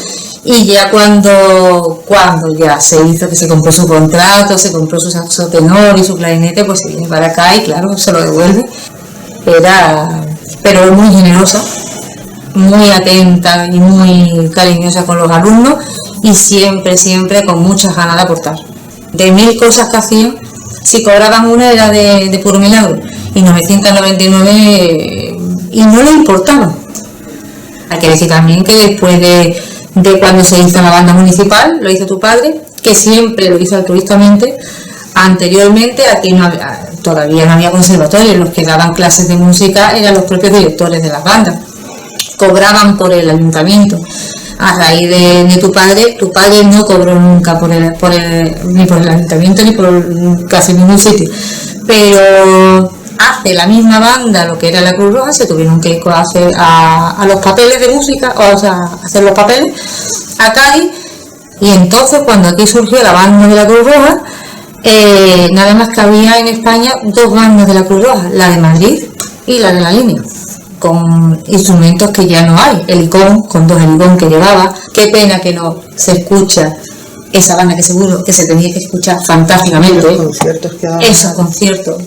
y ya cuando ya se hizo, que se compró su contrato, se compró su saxo tenor y su clarinete, pues se viene para acá y claro, se lo devuelve. Pero muy generosa, muy atenta y muy cariñosa con los alumnos, y siempre con muchas ganas de aportar. De 1000 cosas que hacían, si cobraban una era de puro milagro, 1999 y no le importaba. Hay que decir también que después de cuando se hizo la banda municipal, lo hizo tu padre, que siempre lo hizo altruistamente. Anteriormente aquí todavía no había conservatorios, los que daban clases de música eran los propios directores de las bandas, cobraban por el ayuntamiento. A raíz de tu padre no cobró nunca ni por el ayuntamiento ni por casi ningún sitio, pero hace la misma banda, lo que era la Cruz Roja, se tuvieron que ir a los papeles de música, o sea, hacer los papeles a Cádiz, y entonces cuando aquí surgió la banda de la Cruz Roja, nada más que había en España 2 bandas de la Cruz Roja, la de Madrid y la de la Línea, con instrumentos que ya no hay, helicón, con 2 helicón que llevaba. Qué pena que no se escucha esa banda, que seguro que se tenía que escuchar fantásticamente, esos conciertos.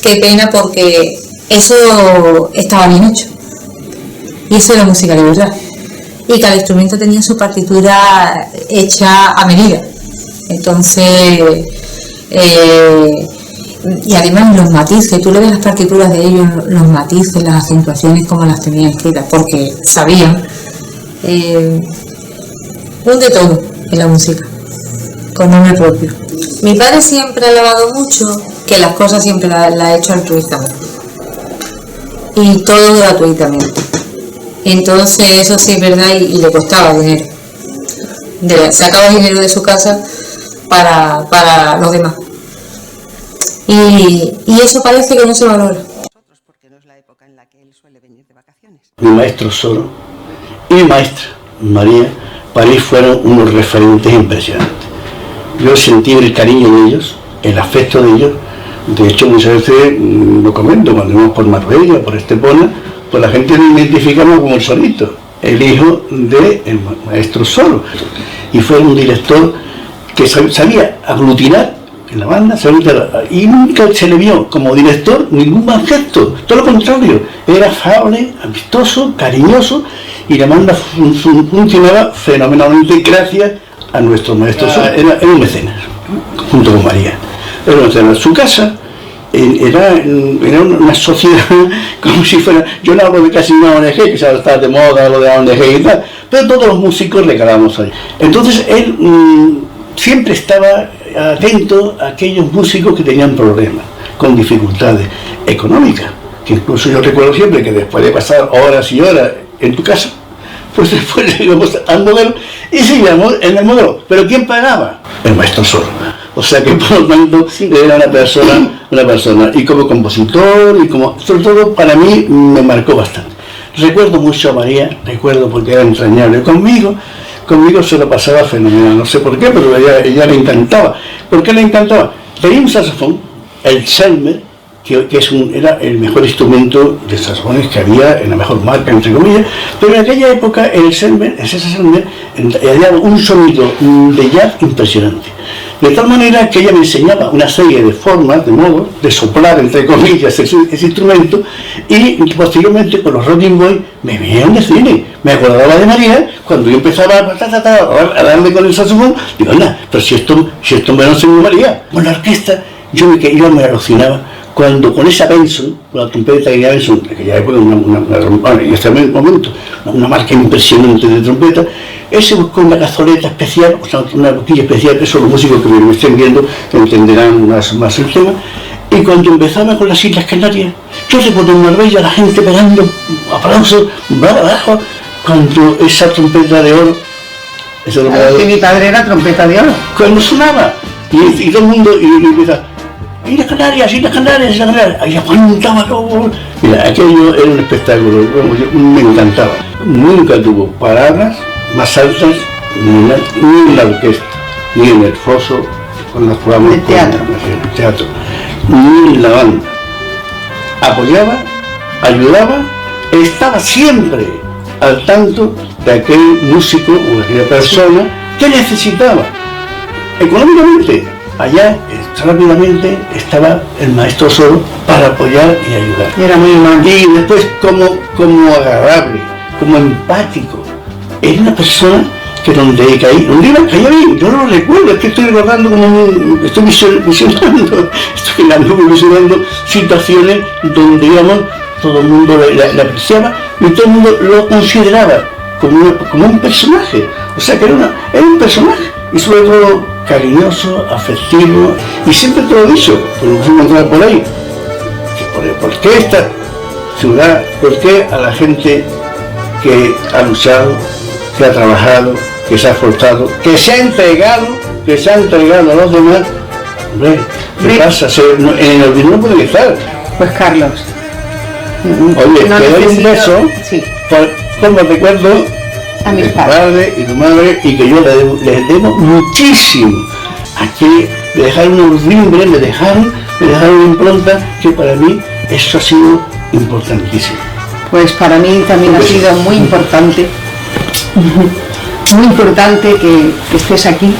Qué pena, porque eso estaba bien hecho y eso era música de verdad, y cada instrumento tenía su partitura hecha a medida. Entonces y además los matices, tú le ves las partituras de ellos, los matices, las acentuaciones, como las tenían escritas, porque sabían un de todo en la música, con nombre propio. Mi padre siempre ha alabado mucho que las cosas siempre las ha hecho altruistamente y todo gratuitamente. Entonces eso sí es verdad, y le costaba dinero. Sacaba dinero de su casa para los demás. Y eso parece que no se valora. Porque no es la época en la que él suele venir de vacaciones. Mi maestro Soro y mi maestra María, para mí fueron unos referentes impresionantes. Yo sentí el cariño de ellos, el afecto de ellos. De hecho, muchas veces lo comento, cuando íbamos por Marbella, por Estepona, pues la gente me identificaba como el Sorito, el hijo del maestro Soro. Y fue un director que sabía aglutinar en la banda, y nunca se le vio como director ningún mal gesto, todo lo contrario, era afable, amistoso, cariñoso, y la banda funcionaba fenomenalmente gracias a nuestro maestro Soro. Era un mecenas, junto con María. Era un mecenas. Su casa era una sociedad como si fuera, yo no hablo de casi una ONG, que ahora está de moda lo de la ONG y tal, pero todos los músicos regalábamos ahí. Entonces él siempre estaba atento a aquellos músicos que tenían problemas, con dificultades económicas, que incluso yo recuerdo siempre que después de pasar horas y horas en tu casa, pues después íbamos al modelo y seguíamos en el modelo. ¿Pero quién pagaba? El maestro Soro. O sea que por lo tanto era una persona, y como compositor, y como, sobre todo para mí me marcó bastante. Recuerdo mucho a María, porque era entrañable conmigo se lo pasaba fenomenal, no sé por qué, pero ella le encantaba. ¿Por qué le encantaba? Tenía un saxofón, el Selmer, que era el mejor instrumento de saxofones que había, en la mejor marca, entre comillas, pero en aquella época ese Selmer daba un sonido de jazz impresionante. De tal manera que ella me enseñaba una serie de formas, de modos, de soplar, entre comillas, ese instrumento, y posteriormente con los Rocking Boys me veían de cine. Me acordaba de María, cuando yo empezaba a darle con el saxofón, digo, anda, pero si esto me lo enseñó María. Con la orquesta, yo me alucinaba cuando con esa Benson, con la trompeta de Benson, de aquella época, en este momento, una marca impresionante de trompeta, él se buscó una cazoleta especial, o sea, una boquilla especial, que son los músicos que me estén viendo, que entenderán más el tema, y cuando empezaba con las Islas Canarias, yo recuerdo en Marbella la gente pegando aplausos, abajo, cuando esa trompeta de oro, que mi padre era trompeta de oro. Cuando sonaba, y todo el mundo, y empezaba, Islas Canarias, ahí aguantaba todo. Mira, aquello era un espectáculo, me encantaba. Nunca tuvo paradas más altas, ni en la orquesta, ni en el foso, cuando jugábamos en teatro, ni en la banda. Apoyaba, ayudaba, estaba siempre al tanto de aquel músico o de aquella persona que necesitaba económicamente. Allá rápidamente estaba el maestro Soro para apoyar y ayudar. Era muy humano. Y después como agradable, como empático. Era una persona que donde caí, yo no lo recuerdo, es que estoy recordando estoy visionando situaciones donde, digamos, todo el mundo la apreciaba y todo el mundo lo consideraba como un personaje, o sea que era un personaje, y sobre todo cariñoso, afectivo, y siempre te lo he dicho, pues nos encontramos por ahí, ¿por qué esta ciudad, por qué a la gente que ha luchado, que ha trabajado, que se ha esforzado, que se ha entregado a los demás? Hombre, ¿qué pasa? En el olvido no puede estar. Pues Carlos, oye, no te doy un beso, sí, como recuerdo a mis de tu padres. padre y tu madre, y que yo les debo muchísimo. Aquí me dejaron unos mimbres, me dejaron una impronta que para mí eso ha sido importantísimo. Pues para mí también ha sido muy importante que estés aquí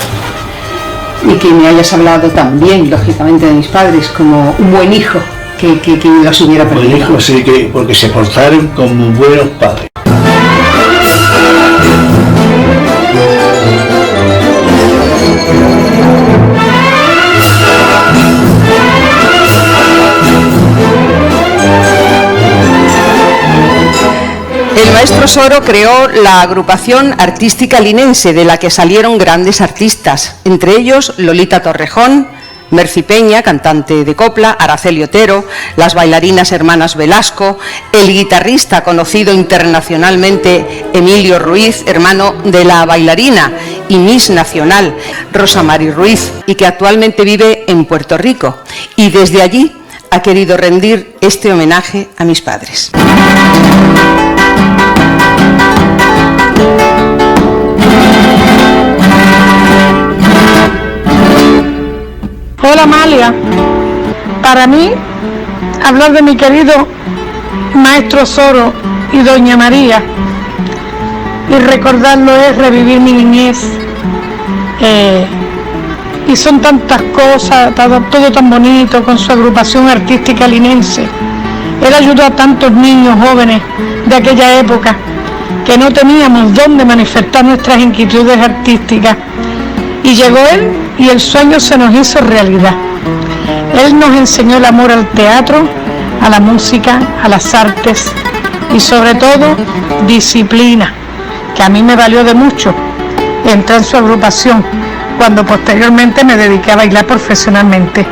y que me hayas hablado también, lógicamente, de mis padres como un buen hijo que los hubiera perdido. Buen hijo, sí, porque se portaron como buenos padres. El maestro Soro creó la agrupación artística linense, de la que salieron grandes artistas, entre ellos Lolita Torrejón, Merci Peña, cantante de copla, Araceli Otero, las bailarinas hermanas Velasco, el guitarrista conocido internacionalmente Emilio Ruiz, hermano de la bailarina y Miss Nacional Rosa Mari Ruiz, y que actualmente vive en Puerto Rico, y desde allí ha querido rendir este homenaje a mis padres. Hola Amalia, para mí hablar de mi querido maestro Soro y doña María y recordarlo es revivir mi niñez, y son tantas cosas, todo tan bonito con su agrupación artística linense. Él ayudó a tantos niños jóvenes de aquella época que no teníamos dónde manifestar nuestras inquietudes artísticas, y llegó él y el sueño se nos hizo realidad. Él nos enseñó el amor al teatro, a la música, a las artes y sobre todo disciplina, que a mí me valió de mucho. Entré en su agrupación cuando posteriormente me dediqué a bailar profesionalmente.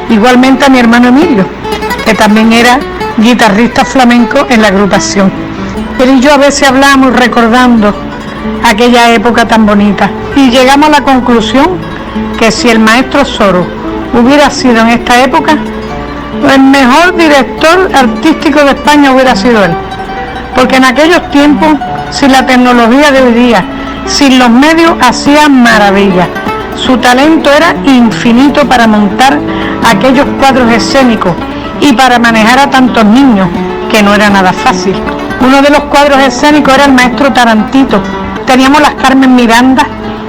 Igualmente a mi hermano Emilio, que también era guitarrista flamenco en la agrupación. Él y yo a veces hablamos recordando aquella época tan bonita y llegamos a la conclusión que si el maestro Soro hubiera sido en esta época, el mejor director artístico de España hubiera sido él, porque en aquellos tiempos, sin la tecnología de hoy día, sin los medios, hacía maravillas. Su talento era infinito para montar aquellos cuadros escénicos y para manejar a tantos niños, que no era nada fácil. Uno de los cuadros escénicos era el maestro Tarantito. Teníamos las Carmen Miranda,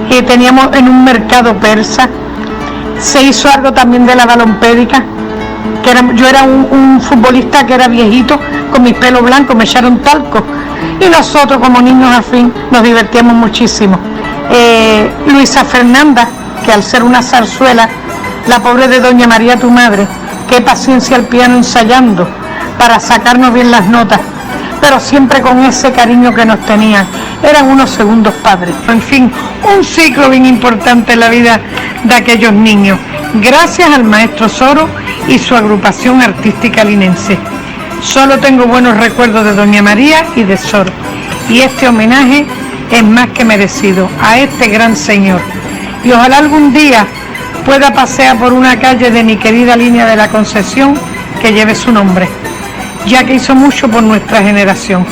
y teníamos en un mercado persa. Se hizo algo también de la balompédica, yo era un futbolista que era viejito, con mis pelos blancos, me echaron talco, y nosotros como niños al fin nos divertíamos muchísimo. Luisa Fernanda, que al ser una zarzuela, la pobre de doña María, tu madre, qué paciencia al piano ensayando para sacarnos bien las notas, pero siempre con ese cariño que nos tenían. Eran unos segundos padres. En fin, un ciclo bien importante en la vida de aquellos niños, gracias al maestro Soro y su agrupación artística linense. Solo tengo buenos recuerdos de doña María y de Soro, y este homenaje es más que merecido a este gran señor. Y ojalá algún día pueda pasear por una calle de mi querida línea de la Concesión que lleve su nombre, ya que hizo mucho por nuestra generación.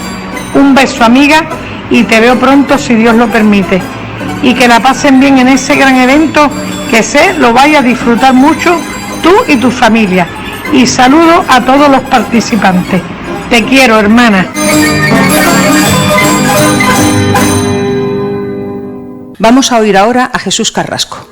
Un beso, amiga, y te veo pronto si Dios lo permite. Y que la pasen bien en ese gran evento, que sé lo vaya a disfrutar mucho tú y tu familia. Y saludo a todos los participantes. Te quiero, hermana. Vamos a oír ahora a Jesús Carrasco.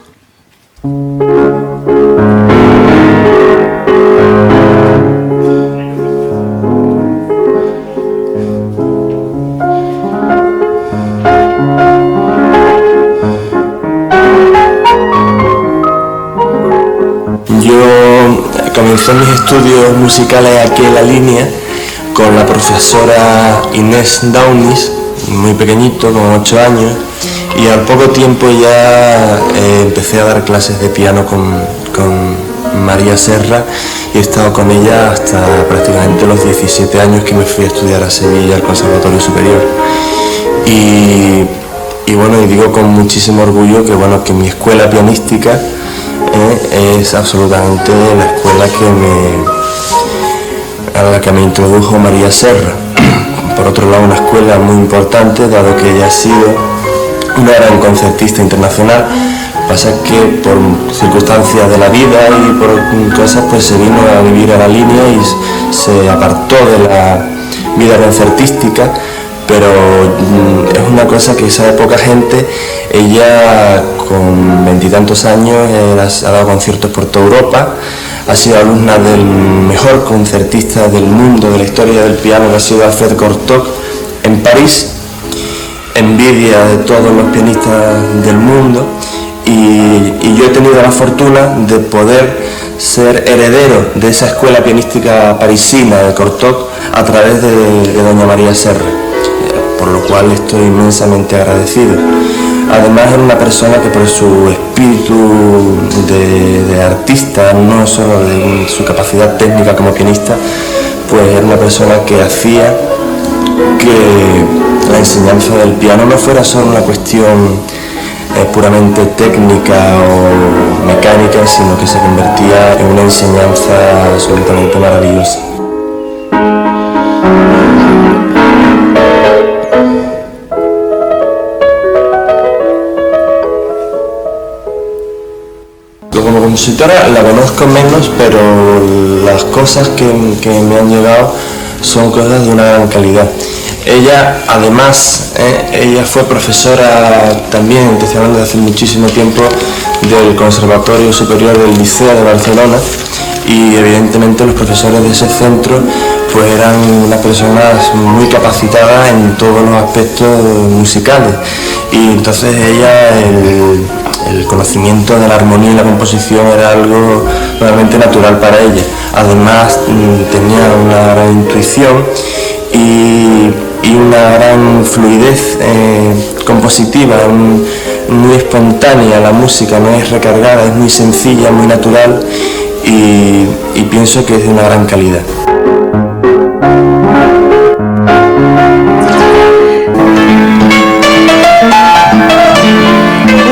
comencé mis estudios musicales aquí en La Línea con la profesora Inés Daunis, muy pequeñito, con 8 años, y al poco tiempo ya empecé a dar clases de piano con María Serra, y he estado con ella hasta prácticamente los 17 años que me fui a estudiar a Sevilla al Conservatorio Superior. Y bueno, y digo con muchísimo orgullo que mi escuela pianística es absolutamente la escuela a la que me introdujo María Serra. Por otro lado, una escuela muy importante, dado que ella ha sido una gran concertista internacional. Pasa que por circunstancias de la vida y por cosas, pues se vino a vivir a La Línea y se apartó de la vida concertística, pero es una cosa que sabe poca gente. Ella con 20 y tantos años ha dado conciertos por toda Europa, ha sido alumna del mejor concertista del mundo, de la historia del piano, que ha sido Alfred Cortot en París, envidia de todos los pianistas del mundo, y yo he tenido la fortuna de poder ser heredero de esa escuela pianística parisina de Cortot a través de doña María Serra, por lo cual estoy inmensamente agradecido. Además, era una persona que por su espíritu de artista, no solo de su capacidad técnica como pianista, pues era una persona que hacía que la enseñanza del piano no fuera solo una cuestión puramente técnica o mecánica, sino que se convertía en una enseñanza absolutamente maravillosa. Como compositora la conozco menos, pero las cosas que me han llegado son cosas de una gran calidad. Ella, además, ella fue profesora también, estoy hablando de hace muchísimo tiempo, del Conservatorio Superior del Liceo de Barcelona, y evidentemente los profesores de ese centro pues eran unas personas muy capacitadas en todos los aspectos musicales, y entonces ella, el conocimiento de la armonía y la composición era algo realmente natural para ella. Además tenía una gran intuición y una gran fluidez compositiva, muy espontánea. La música no es recargada, es muy sencilla, muy natural, y pienso que es de una gran calidad.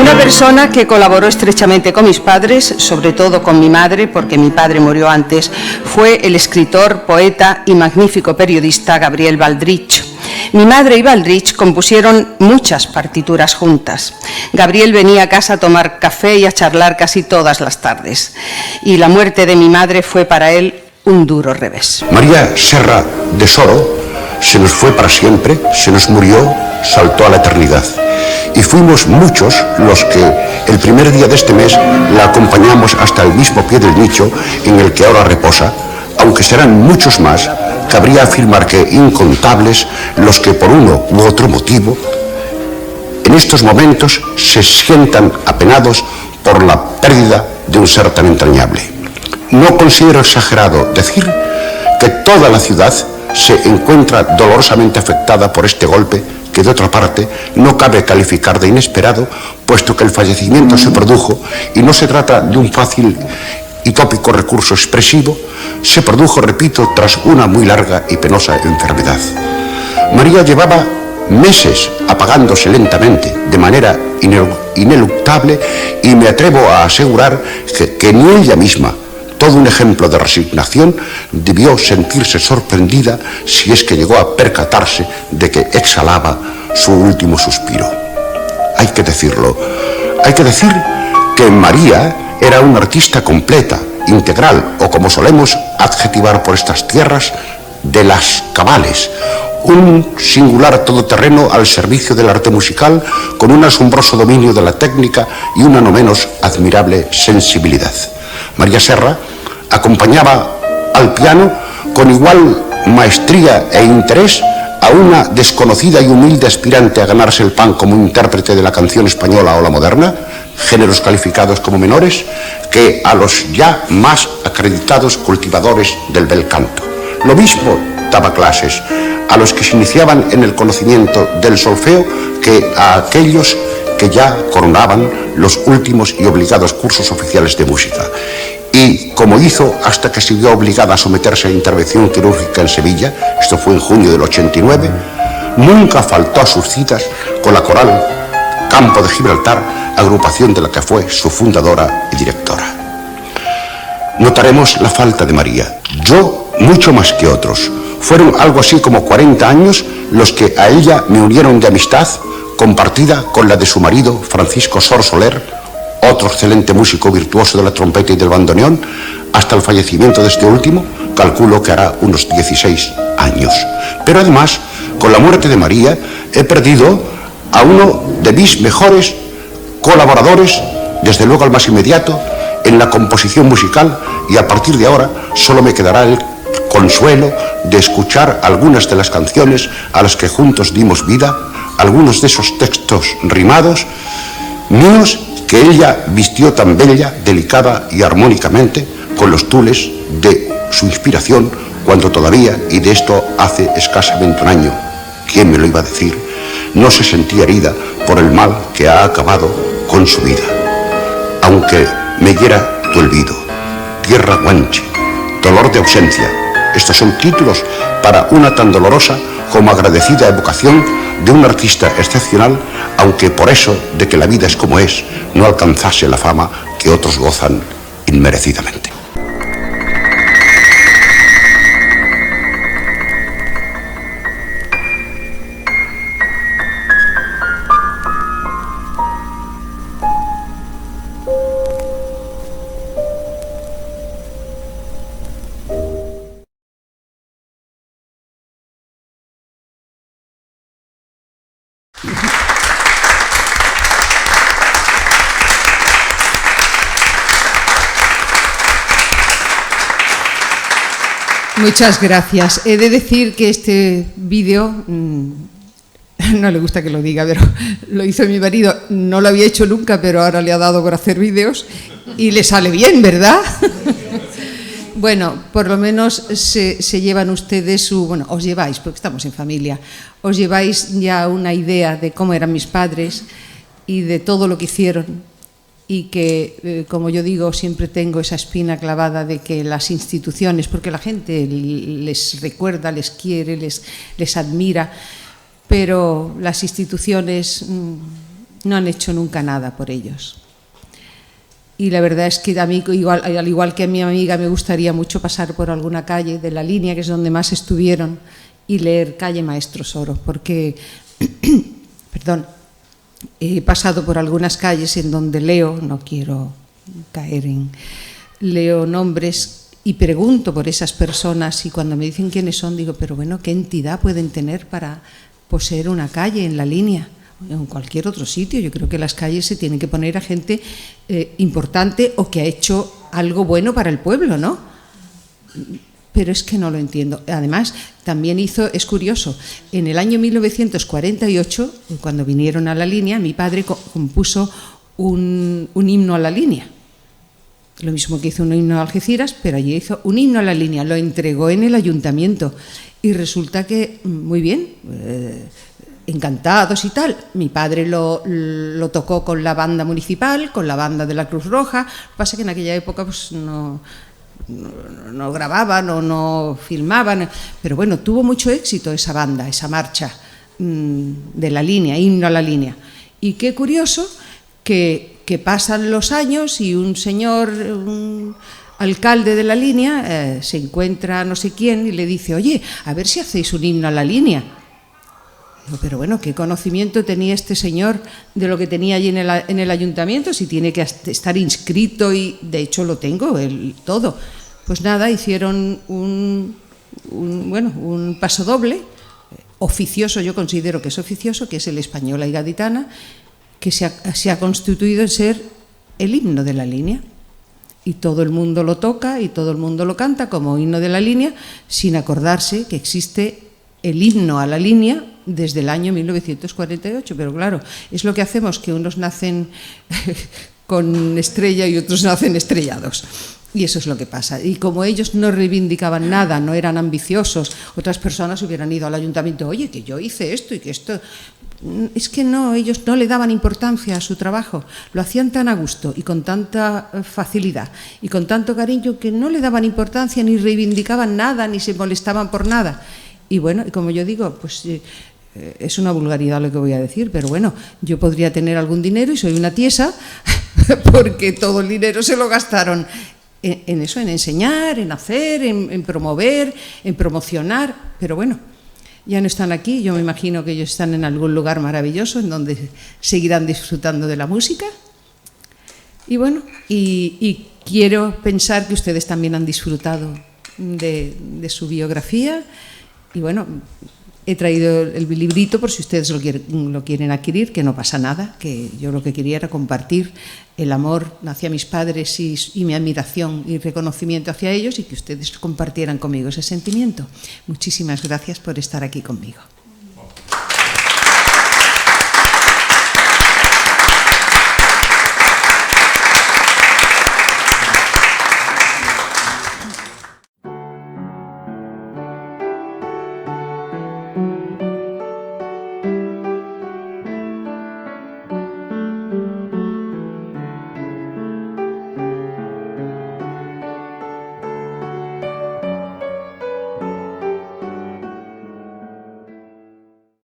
Una persona que colaboró estrechamente con mis padres, sobre todo con mi madre, porque mi padre murió antes, fue el escritor, poeta y magnífico periodista Gabriel Baldrich. Mi madre y Baldrich compusieron muchas partituras juntas. Gabriel venía a casa a tomar café y a charlar casi todas las tardes. Y la muerte de mi madre fue para él un duro revés. María Serra de Soro se nos fue para siempre, se nos murió, saltó a la eternidad. Y fuimos muchos los que el primer día de este mes la acompañamos hasta el mismo pie del nicho en el que ahora reposa, aunque serán muchos más. Cabría afirmar que incontables los que por uno u otro motivo en estos momentos se sientan apenados por la pérdida de un ser tan entrañable. No considero exagerado decir que toda la ciudad se encuentra dolorosamente afectada por este golpe, que de otra parte no cabe calificar de inesperado, puesto que el fallecimiento se produjo, y no se trata de un fácil y tópico recurso expresivo, se produjo, repito, tras una muy larga y penosa enfermedad. María llevaba meses apagándose lentamente, de manera ineluctable, y me atrevo a asegurar que ni ella misma, todo un ejemplo de resignación, debió sentirse sorprendida, si es que llegó a percatarse de que exhalaba su último suspiro. Hay que decirlo, hay que decir que María era una artista completa, integral, o como solemos adjetivar por estas tierras, de las cabales, un singular todoterreno al servicio del arte musical, con un asombroso dominio de la técnica y una no menos admirable sensibilidad. María Serra acompañaba al piano con igual maestría e interés a una desconocida y humilde aspirante a ganarse el pan como intérprete de la canción española o la moderna, géneros calificados como menores, que a los ya más acreditados cultivadores del bel canto. Lo mismo daba clases a los que se iniciaban en el conocimiento del solfeo que a aquellos que ya coronaban los últimos y obligados cursos oficiales de música. Y como hizo hasta que se vio obligada a someterse a intervención quirúrgica en Sevilla, esto fue en junio del 89, nunca faltó a sus citas con la coral Campo de Gibraltar, agrupación de la que fue su fundadora y directora. Notaremos la falta de María. Yo, mucho más que otros. Fueron algo así como 40 años los que a ella me unieron de amistad, compartida con la de su marido, Francisco Sor Soler, otro excelente músico virtuoso de la trompeta y del bandoneón, hasta el fallecimiento de este último, calculo que hará unos 16 años. Pero además, con la muerte de María, he perdido a uno de mis mejores colaboradores, desde luego al más inmediato, en la composición musical, y a partir de ahora solo me quedará el consuelo de escuchar algunas de las canciones a las que juntos dimos vida, algunos de esos textos rimados míos que ella vistió tan bella, delicada y armónicamente con los tules de su inspiración cuando todavía, y de esto hace escasamente un año, ¿quién me lo iba a decir?, no se sentía herida por el mal que ha acabado con su vida. Aunque me hiera tu olvido, tierra guanche, dolor de ausencia, estos son títulos para una tan dolorosa como agradecida evocación de un artista excepcional, aunque por eso de que la vida es como es, no alcanzase la fama que otros gozan inmerecidamente. Muchas gracias. He de decir que este vídeo, no le gusta que lo diga, pero lo hizo mi marido. No lo había hecho nunca, pero ahora le ha dado por hacer vídeos y le sale bien, ¿verdad? Bueno, por lo menos se llevan ustedes os lleváis, porque estamos en familia, os lleváis ya una idea de cómo eran mis padres y de todo lo que hicieron. Y que, como yo digo, siempre tengo esa espina clavada de que las instituciones, porque la gente les recuerda, les quiere, les admira, pero las instituciones no han hecho nunca nada por ellos. Y la verdad es que a mí, al igual que a mi amiga, me gustaría mucho pasar por alguna calle de la línea, que es donde más estuvieron, y leer Calle Maestro Soro, porque, perdón, he pasado por algunas calles en donde leo, no quiero caer leo nombres y pregunto por esas personas, y cuando me dicen quiénes son, digo, pero bueno, ¿qué entidad pueden tener para poseer una calle en la línea? En cualquier otro sitio. Yo creo que las calles se tienen que poner a gente importante o que ha hecho algo bueno para el pueblo, ¿no? Pero es que no lo entiendo. Además, también es curioso, en el año 1948, cuando vinieron a la línea, mi padre compuso un himno a la línea. Lo mismo que hizo un himno a Algeciras, pero allí hizo un himno a la línea, lo entregó en el ayuntamiento. Y resulta que, muy bien, encantados y tal. Mi padre lo tocó con la banda municipal, con la banda de la Cruz Roja. Pasa que en aquella época pues no grababan o no filmaban, pero bueno, tuvo mucho éxito esa banda, esa marcha de la línea, himno a la línea. Y qué curioso que pasan los años y un señor, un alcalde de la línea, se encuentra no sé quién y le dice, oye, a ver si hacéis un himno a la línea. Pero bueno, ¿qué conocimiento tenía este señor de lo que tenía allí en el ayuntamiento? Si tiene que estar inscrito, y de hecho lo tengo, todo. Pues nada, hicieron un pasodoble, oficioso, yo considero que es oficioso, que es el Española y Gaditana, que se ha constituido en ser el himno de la línea. Y todo el mundo lo toca y todo el mundo lo canta como himno de la línea, sin acordarse que existe el himno a la línea desde el año 1948, pero claro, es lo que hacemos, que unos nacen con estrella y otros nacen estrellados. Y eso es lo que pasa. Y como ellos no reivindicaban nada, no eran ambiciosos, otras personas hubieran ido al ayuntamiento, oye, que yo hice esto y que esto... Es que no, ellos no le daban importancia a su trabajo, lo hacían tan a gusto y con tanta facilidad y con tanto cariño que no le daban importancia ni reivindicaban nada, ni se molestaban por nada. Y bueno, como yo digo, pues es una vulgaridad lo que voy a decir, pero bueno, yo podría tener algún dinero y soy una tiesa porque todo el dinero se lo gastaron en eso, en enseñar, en hacer, en promover, en promocionar, pero bueno, ya no están aquí, yo me imagino que ellos están en algún lugar maravilloso en donde seguirán disfrutando de la música. Y bueno, y quiero pensar que ustedes también han disfrutado de su biografía. Y bueno, he traído el librito por si ustedes lo quieren adquirir, que no pasa nada, que yo lo que quería era compartir el amor hacia mis padres y mi admiración y reconocimiento hacia ellos, y que ustedes compartieran conmigo ese sentimiento. Muchísimas gracias por estar aquí conmigo.